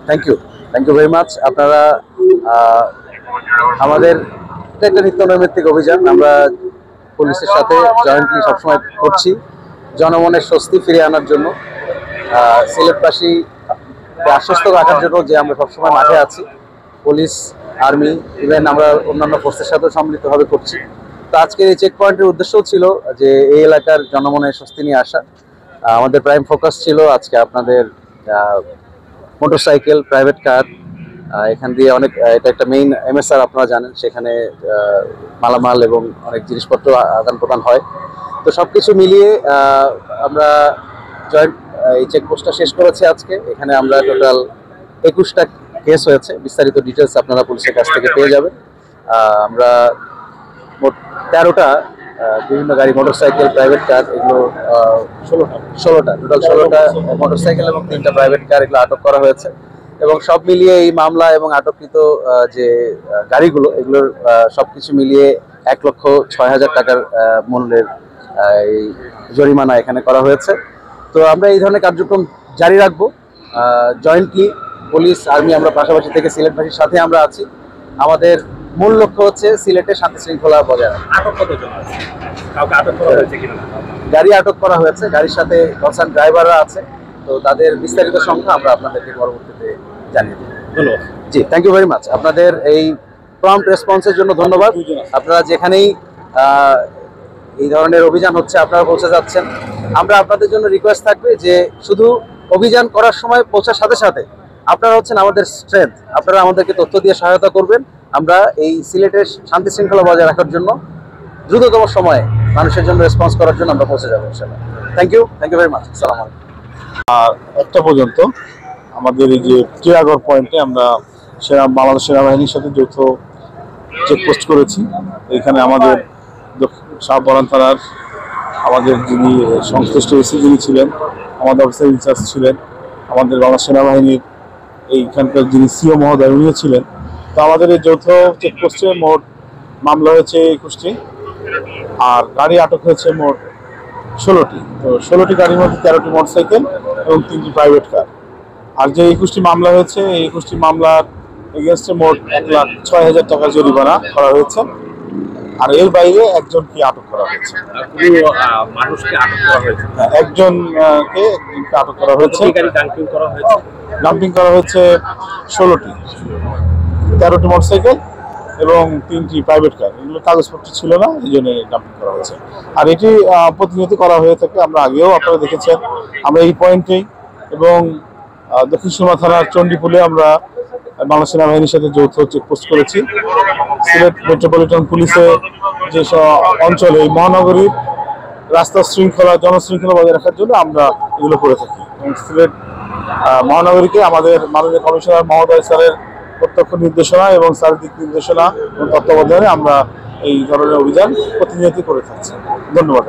Thank you very much. আপনারা আমাদের এটা একটা নিত্য নৈমিত্তিক অভিযান, আমরা পুলিশের সাথে জয়েন্টলি সবসময় করছি জনমনের স্বস্তি ফিরিয়ে আনার জন্য, সিলেটবাসীকে আশ্বস্ত রাখার জন্য যে আমরা সবসময় মাঠে আছি। পুলিশ, আর্মি, ইভেন আমরা অন্যান্য ফোর্সের সাথেও সম্মিলিতভাবে করছি। তো আজকের এই চেক পয়েন্টের উদ্দেশ্যও ছিল যে এই এলাকার জনমনের স্বস্তি নিয়ে আসা। আমাদের প্রাইম ফোকাস ছিল আজকে আপনাদের মোটরসাইকেল, প্রাইভেট কার, এখান দিয়ে অনেক, এটা একটা মেইন MSR আপনারা জানেন, সেখানে মালামাল এবং অনেক জিনিসপত্র আদান প্রদান হয়। তো সবকিছু মিলিয়ে আমরা জয়েন্ট এই চেকপোস্টটা শেষ করেছি আজকে। এখানে আমরা টোটাল 21টা কেস হয়েছে, বিস্তারিত ডিটেলস আপনারা পুলিশের কাছ থেকে পেয়ে যাবেন। আমরা মোট 13টা বিভিন্ন গাড়ি, মোটরসাইকেল, প্রাইভেট কার, এগুলো 16টা টোটাল 16টা মোটরসাইকেল এবং 3টা প্রাইভেট কার, এগুলো আটক করা হয়েছে। এবং সব মিলিয়ে এই মামলা এবং আটককৃত যে গাড়িগুলো, এগুলোর সবকিছু মিলিয়ে 1,06,000 টাকার মূল্যের এই জরিমানা এখানে করা হয়েছে। তো আমরা এই ধরনের কার্যক্রম জারি রাখবো জয়েন্টলি, পুলিশ, আর্মি, আমরা পাশাপাশি থেকে সিলেটবাসীর সাথে আমরা আছি। আমাদের মূল লক্ষ্য হচ্ছে সিলেটের শান্তি শৃঙ্খলা বজায় রাখা। গাড়ি আটক করা হয়েছে, গাড়ির সাথে কনসার্ন ড্রাইভাররা আছে, তো তাদের বিস্তারিত সংখ্যা আমরা আপনাদেরকে পরবর্তীতে জানিয়ে দেব। ধন্যবাদ। জি, থ্যাংক ইউ ভেরি মাচ। আপনাদের এই প্রম্পট রেসপন্সের জন্য ধন্যবাদ। আপনারা যেখানেই এই ধরনের অভিযান হচ্ছে আপনারা পৌঁছে যাচ্ছেন। আমরা আপনাদের জন্য রিকোয়েস্ট থাকবে যে শুধু অভিযান করার সময় পৌঁছার সাথে সাথে আপনারা হচ্ছেন আমাদের স্ট্রেংথ, আপনারা আমাদেরকে তথ্য দিয়ে সহায়তা করবেন। আমরা এই সিলেটের শান্তি শৃঙ্খলা বজায় রাখার জন্য দ্রুততম সময়ে মানুষের জন্য রেসপন্স করার জন্য আমরা পৌঁছে যাবো ইনশাআল্লাহ। Thank you very much. আসসালামু আলাইকুম। আর একটা পর্যন্ত আমাদের এই যে টিয়াগড় পয়েন্টে আমরা বাংলাদেশ সেনাবাহিনীর সাথে যৌথ চেকপোস্ট করেছি। এখানে আমাদের শাহপরান থানার আমাদের যিনি সংশ্লিষ্ট এসি যিনি ছিলেন, আমাদের অফিসার ইনচার্জ ছিলেন, আমাদের বাংলাদেশ সেনাবাহিনীর এইখানকার যিনি সিও মহোদয় উনিও ছিলেন। তো আমাদের এই যৌথ চেকপোস্টে মোট মামলা হয়েছে 21টি, আর গাড়ি আটক হয়েছে মোট 16টি। তো 16টি গাড়ির মধ্যে 13টি মোটরসাইকেল এবং 3টি প্রাইভেট কার। আর যে 21টি মামলা হয়েছে, এই 21টি মামলার এগেনস্টে মোট 1,06,000 টাকা জরিমানা করা হয়েছে। আর এর বাইরে একজনকে আটক করা হয়েছে, একজনকে আটক করা হয়েছে। ডাম্পিং করা হয়েছে 16টি, 13টি মোটরসাইকেল এবং 3টি প্রাইভেট কার। এগুলো কাগজপত্র ছিল না, এই জন্য ডাম্পিং করা হয়েছে। আর এটি প্রতিনিয়ত করা হয়ে থাকে, আমরা আগেও আপনারা দেখেছেন। আমরা এই পয়েন্টেই এবং দক্ষিণ সুরমা থানার চণ্ডীপুলে আমরা বাংলাদেশ সেনাবাহিনীর সাথে যৌথ চেকপোস্ট করেছি। সিলেট মেট্রোপলিটন পুলিশের যেসব অঞ্চলে এই মহানগরীর রাস্তা শৃঙ্খলা, জনশৃঙ্খলা বজায় রাখার জন্য আমরা এগুলো করে থাকি। এবং সিলেট মহানগরীকে আমাদের মাননীয় কমিশনার মহোদয় স্যারের প্রত্যক্ষ নির্দেশনা এবং স্যারের দিক নির্দেশনা এবং তত্ত্বাবধানে আমরা এই ধরনের অভিযান প্রতিনিয়ত করে থাকছি। ধন্যবাদ।